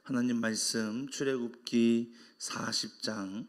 하나님 말씀 출애굽기 40장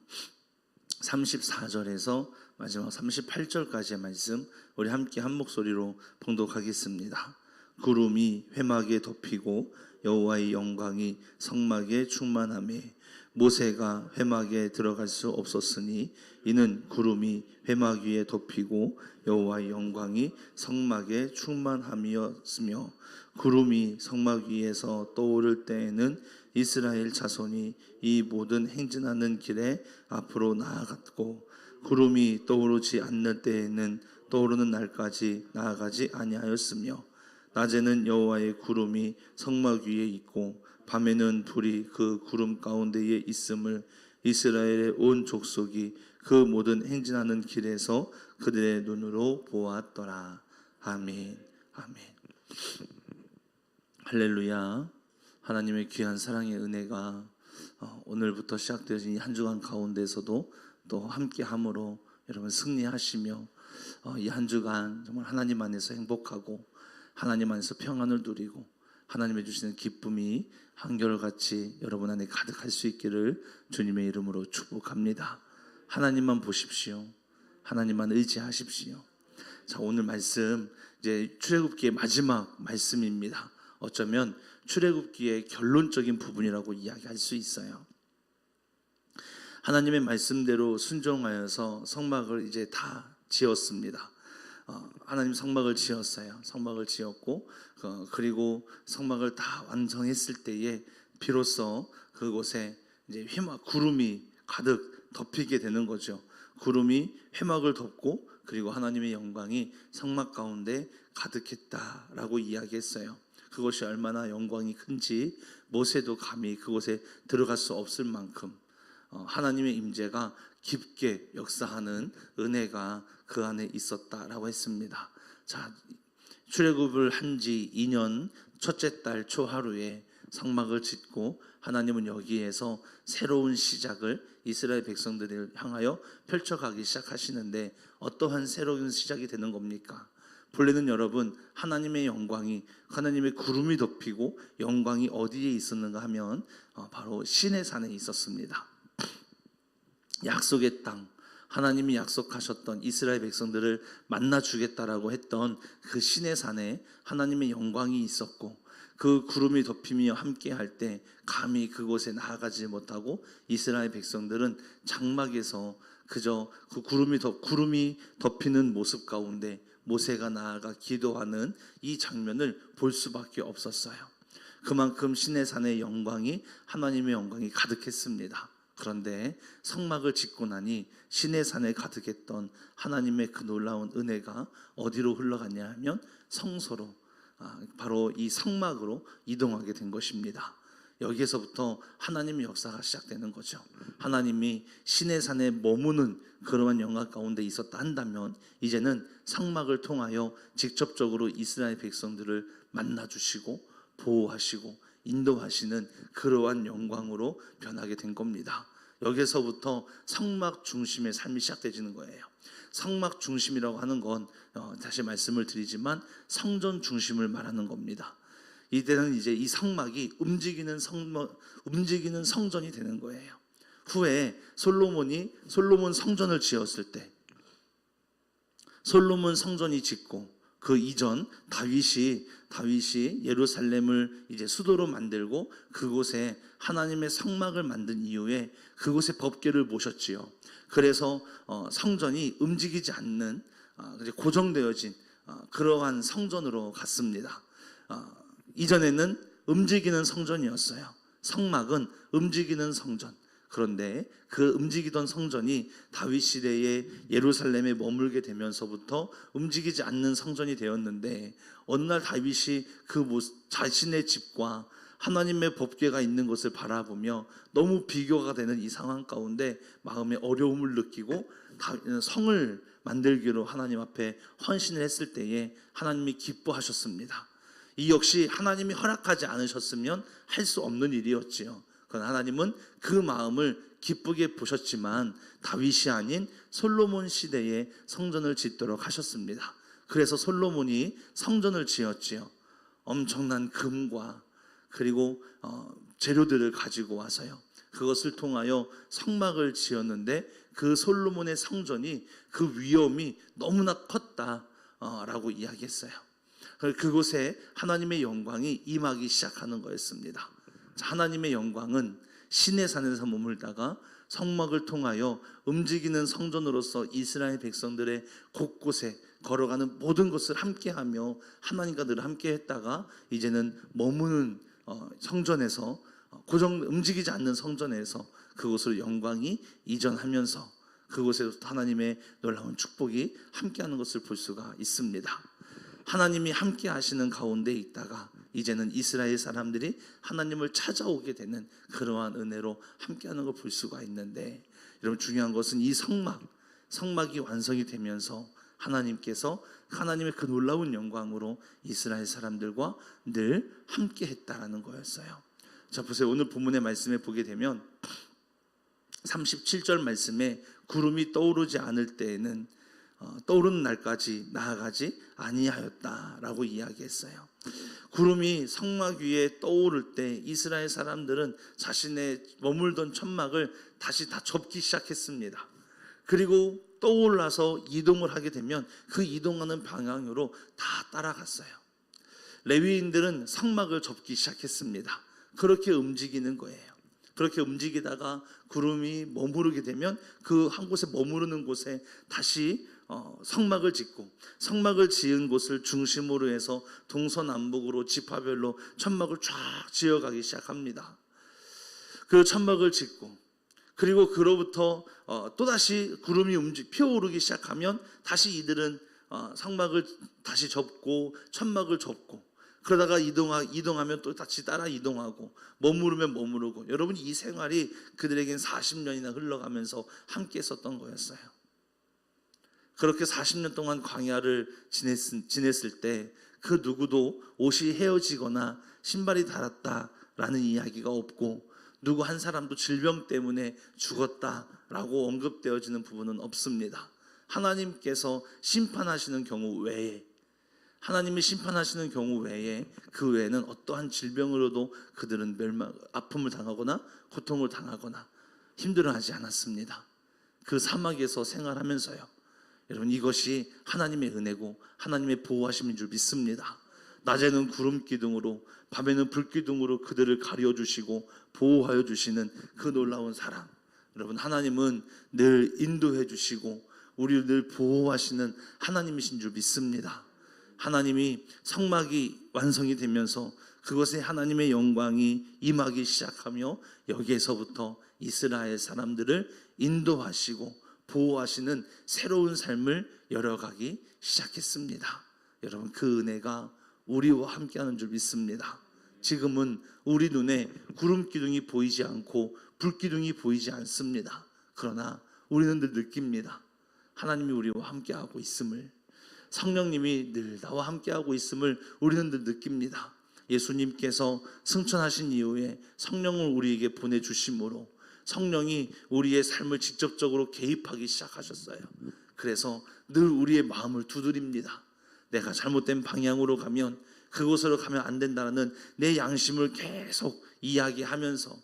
34절에서 마지막 38절까지의 말씀 우리 함께 한 목소리로 봉독하겠습니다. 구름이 회막에 덮이고 여호와의 영광이 성막에 충만하매 모세가 회막에 들어갈 수 없었으니 이는 구름이 회막 위에 덮이고 여호와의 영광이 성막에 충만함이었으며 구름이 성막 위에서 떠오를 때에는 이스라엘 자손이 이 모든 행진하는 길에 앞으로 나아갔고 구름이 떠오르지 않는 때에는 떠오르는 날까지 나아가지 아니하였으며 낮에는 여호와의 구름이 성막 위에 있고 밤에는 불이 그 구름 가운데에 있음을 이스라엘의 온 족속이 그 모든 행진하는 길에서 그들의 눈으로 보았더라. 아멘. 아멘. 할렐루야. 하나님의 귀한 사랑의 은혜가 오늘부터 시작되어진 이 한 주간 가운데서도 또 함께함으로 여러분 승리하시며 이 한 주간 정말 하나님 안에서 행복하고 하나님 안에서 평안을 누리고 하나님의 주시는 기쁨이 한결같이 여러분 안에 가득할 수 있기를 주님의 이름으로 축복합니다. 하나님만 보십시오. 하나님만 의지하십시오. 자, 오늘 말씀 이제 출애굽기의 마지막 말씀입니다. 어쩌면 출애굽기의 결론적인 부분이라고 이야기할 수 있어요. 하나님의 말씀대로 순종하여서 성막을 이제 다 지었습니다. 하나님 성막을 지었어요. 성막을 지었고 그리고 성막을 다 완성했을 때에 비로소 그곳에 이제 회막 구름이 가득 덮이게 되는 거죠. 구름이 회막을 덮고 그리고 하나님의 영광이 성막 가운데 가득했다라고 이야기했어요. 그것이 얼마나 영광이 큰지 모세도 감히 그곳에 들어갈 수 없을 만큼 하나님의 임재가 깊게 역사하는 은혜가 그 안에 있었다라고 했습니다. 자, 출애굽을 한 지 2년 첫째 달 초하루에 성막을 짓고 하나님은 여기에서 새로운 시작을 이스라엘 백성들을 향하여 펼쳐가기 시작하시는데 어떠한 새로운 시작이 되는 겁니까? 본래는 여러분 하나님의 영광이 하나님의 구름이 덮이고 영광이 어디에 있었는가 하면 바로 시내산에 있었습니다. 약속의 땅, 하나님이 약속하셨던 이스라엘 백성들을 만나 주겠다라고 했던 그 시내산에 하나님의 영광이 있었고 그 구름이 덮이며 함께 할 때 감히 그곳에 나아가지 못하고 이스라엘 백성들은 장막에서 그저 그 구름이 덮이는 모습 가운데 모세가 나아가 기도하는 이 장면을 볼 수밖에 없었어요. 그만큼 시내산의 영광이 하나님의 영광이 가득했습니다. 그런데 성막을 짓고 나니 시내산에 가득했던 하나님의 그 놀라운 은혜가 어디로 흘러갔냐 하면 성소로 바로 이 성막으로 이동하게 된 것입니다. 여기에서부터 하나님의 역사가 시작되는 거죠. 하나님이 시내산에 머무는 그러한 영광 가운데 있었다 한다면 이제는 성막을 통하여 직접적으로 이스라엘 백성들을 만나주시고 보호하시고 인도하시는 그러한 영광으로 변하게 된 겁니다. 여기서부터 성막 중심의 삶이 시작되지는 거예요. 성막 중심이라고 하는 건 다시 말씀을 드리지만 성전 중심을 말하는 겁니다. 이때는 이제 이 성막이 움직이는 성전이 되는 거예요. 후에 솔로몬 성전을 지었을 때 솔로몬 성전이 짓고 그 이전 다윗이 예루살렘을 이제 수도로 만들고 그곳에 하나님의 성막을 만든 이후에 그곳에 법궤를 모셨지요. 그래서 성전이 움직이지 않는 고정되어진 그러한 성전으로 갔습니다. 이전에는 움직이는 성전이었어요. 성막은 움직이는 성전. 그런데 그 움직이던 성전이 다윗 시대에 예루살렘에 머물게 되면서부터 움직이지 않는 성전이 되었는데 어느 날 다윗이 자신의 집과 하나님의 법궤가 있는 것을 바라보며 너무 비교가 되는 이 상황 가운데 마음에 어려움을 느끼고 성을 만들기로 하나님 앞에 헌신을 했을 때에 하나님이 기뻐하셨습니다. 이 역시 하나님이 허락하지 않으셨으면 할 수 없는 일이었지요. 그러나 하나님은 그 마음을 기쁘게 보셨지만 다윗이 아닌 솔로몬 시대에 성전을 짓도록 하셨습니다. 그래서 솔로몬이 성전을 지었지요. 엄청난 금과 그리고 재료들을 가지고 와서요, 그것을 통하여 성막을 지었는데 그 솔로몬의 성전이 그 위엄이 너무나 컸다라고 이야기했어요. 그곳에 하나님의 영광이 임하기 시작하는 거였습니다. 하나님의 영광은 시내 산에서 머물다가 성막을 통하여 움직이는 성전으로서 이스라엘 백성들의 곳곳에 걸어가는 모든 것을 함께하며 하나님과 늘 함께했다가 이제는 머무는 성전에서 고정 움직이지 않는 성전에서 그곳으로 영광이 이전하면서 그곳에서 하나님의 놀라운 축복이 함께하는 것을 볼 수가 있습니다. 하나님이 함께 하시는 가운데 있다가 이제는 이스라엘 사람들이 하나님을 찾아오게 되는 그러한 은혜로 함께하는 걸 볼 수가 있는데, 여러분 중요한 것은 이 성막이 완성이 되면서 하나님께서 하나님의 그 놀라운 영광으로 이스라엘 사람들과 늘 함께했다라는 거였어요. 자 보세요. 오늘 본문의 말씀에 보게 되면 37절 말씀에 구름이 떠오르지 않을 때에는 떠오르는 날까지 나아가지 아니하였다라고 이야기했어요. 구름이 성막 위에 떠오를 때 이스라엘 사람들은 자신의 머물던 천막을 다시 다 접기 시작했습니다. 그리고 떠올라서 이동을 하게 되면 그 이동하는 방향으로 다 따라갔어요. 레위인들은 성막을 접기 시작했습니다. 그렇게 움직이는 거예요. 그렇게 움직이다가 구름이 머무르게 되면 그 한 곳에 머무르는 곳에 다시 성막을 짓고, 성막을 지은 곳을 중심으로 해서 동서남북으로 지파별로 천막을 쫙 지어가기 시작합니다. 그 천막을 짓고, 그리고 그로부터 또다시 구름이 피어오르기 시작하면 다시 이들은 성막을 다시 접고 천막을 접고, 그러다가 이동하면 또 다시 따라 이동하고, 머무르면 머무르고. 여러분 이 생활이 그들에겐 40년이나 흘러가면서 함께 했었던 거였어요. 그렇게 40년 동안 광야를 지냈을 때 그 누구도 옷이 헤어지거나 신발이 닳았다라는 이야기가 없고, 누구 한 사람도 질병 때문에 죽었다라고 언급되어지는 부분은 없습니다. 하나님께서 심판하시는 경우 외에, 하나님이 심판하시는 경우 외에 그 외에는 어떠한 질병으로도 그들은 아픔을 당하거나 고통을 당하거나 힘들어하지 않았습니다. 그 사막에서 생활하면서요. 여러분 이것이 하나님의 은혜고 하나님의 보호하심인 줄 믿습니다. 낮에는 구름 기둥으로 밤에는 불 기둥으로 그들을 가려주시고 보호하여 주시는 그 놀라운 사랑. 여러분 하나님은 늘 인도해 주시고 우리를 늘 보호하시는 하나님이신 줄 믿습니다. 하나님이 성막이 완성이 되면서 그것에 하나님의 영광이 임하기 시작하며 여기에서부터 이스라엘 사람들을 인도하시고 보호하시는 새로운 삶을 열어가기 시작했습니다. 여러분 그 은혜가 우리와 함께하는 줄 믿습니다. 지금은 우리 눈에 구름 기둥이 보이지 않고 불 기둥이 보이지 않습니다. 그러나 우리는 늘 느낍니다. 하나님이 우리와 함께하고 있음을, 성령님이 늘 나와 함께하고 있음을 우리는 늘 느낍니다. 예수님께서 승천하신 이후에 성령을 우리에게 보내주심으로 성령이 우리의 삶을 직접적으로 개입하기 시작하셨어요. 그래서 늘 우리의 마음을 두드립니다. 내가 잘못된 방향으로 가면, 그곳으로 가면 안 된다는 내 양심을 계속 이야기하면서,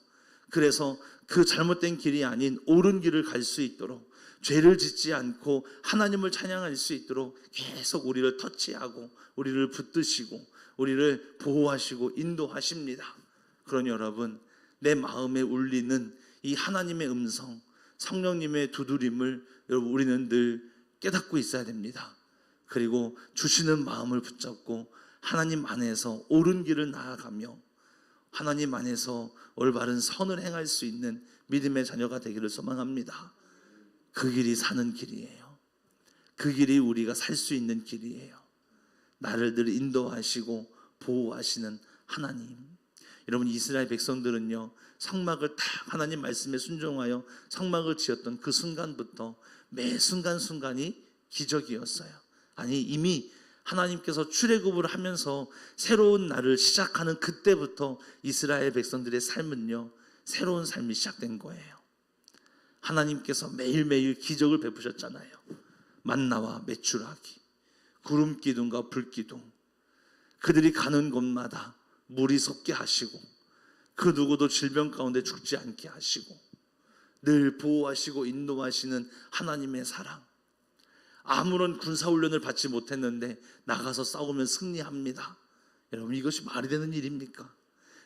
그래서 그 잘못된 길이 아닌 옳은 길을 갈 수 있도록, 죄를 짓지 않고 하나님을 찬양할 수 있도록 계속 우리를 터치하고 우리를 붙드시고 우리를 보호하시고 인도하십니다. 그러니 여러분, 내 마음에 울리는 이 하나님의 음성, 성령님의 두드림을 여러분 우리는 늘 깨닫고 있어야 됩니다. 그리고 주시는 마음을 붙잡고 하나님 안에서 옳은 길을 나아가며 하나님 안에서 올바른 선을 행할 수 있는 믿음의 자녀가 되기를 소망합니다. 그 길이 사는 길이에요. 그 길이 우리가 살 수 있는 길이에요. 나를 늘 인도하시고 보호하시는 하나님. 여러분 이스라엘 백성들은요, 성막을 딱 하나님 말씀에 순종하여 성막을 지었던 그 순간부터 매 순간순간이 기적이었어요. 아니 이미 하나님께서 출애굽을 하면서 새로운 날을 시작하는 그때부터 이스라엘 백성들의 삶은요, 새로운 삶이 시작된 거예요. 하나님께서 매일매일 기적을 베푸셨잖아요. 만나와 메추라기, 구름 기둥과 불 기둥. 그들이 가는 곳마다 물이 솟게 하시고 그 누구도 질병 가운데 죽지 않게 하시고 늘 보호하시고 인도하시는 하나님의 사랑. 아무런 군사훈련을 받지 못했는데 나가서 싸우면 승리합니다. 여러분, 이것이 말이 되는 일입니까?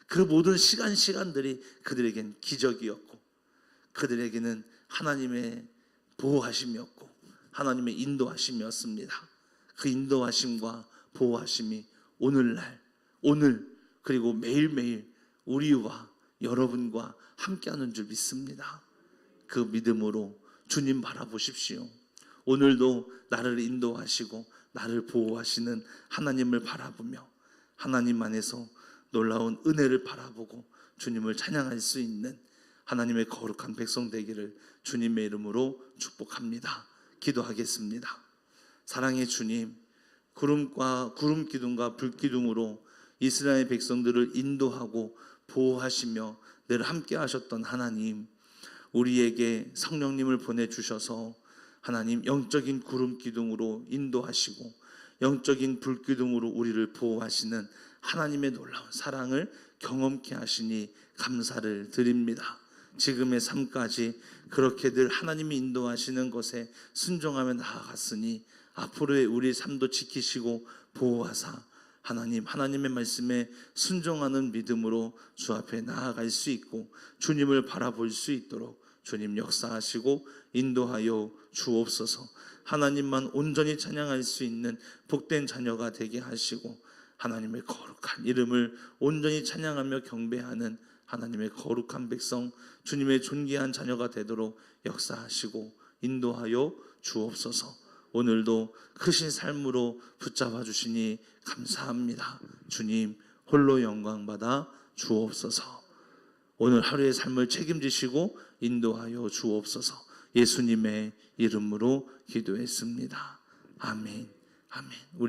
그 모든 시간들이 그들에겐 기적이었고 그들에게는 하나님의 보호하심이었고 하나님의 인도하심이었습니다. 그 인도하심과 보호하심이 오늘날, 오늘 그리고 매일매일 우리와 여러분과 함께하는 줄 믿습니다. 그 믿음으로 주님 바라보십시오. 오늘도 나를 인도하시고 나를 보호하시는 하나님을 바라보며 하나님 안에서 놀라운 은혜를 바라보고 주님을 찬양할 수 있는 하나님의 거룩한 백성 되기를 주님의 이름으로 축복합니다. 기도하겠습니다. 사랑의 주님, 구름 기둥과 불 기둥으로 이스라엘 백성들을 인도하고 보호하시며 늘 함께 하셨던 하나님, 우리에게 성령님을 보내주셔서 하나님 영적인 구름 기둥으로 인도하시고 영적인 불 기둥으로 우리를 보호하시는 하나님의 놀라운 사랑을 경험케 하시니 감사를 드립니다. 지금의 삶까지 그렇게 늘 하나님이 인도하시는 것에 순종하며 나아갔으니 앞으로의 우리 삶도 지키시고 보호하사 하나님의 말씀에 순종하는 믿음으로 주 앞에 나아갈 수 있고 주님을 바라볼 수 있도록 주님 역사하시고 인도하여 주옵소서. 하나님만 온전히 찬양할 수 있는 복된 자녀가 되게 하시고 하나님의 거룩한 이름을 온전히 찬양하며 경배하는 하나님의 거룩한 백성, 주님의 존귀한 자녀가 되도록 역사하시고 인도하여 주옵소서. 오늘도 크신 삶으로 붙잡아 주시니 감사합니다. 주님 홀로 영광 받아 주옵소서. 오늘 하루의 삶을 책임지시고 인도하여 주옵소서. 예수님의 이름으로 기도했습니다. 아멘. 아멘. 우리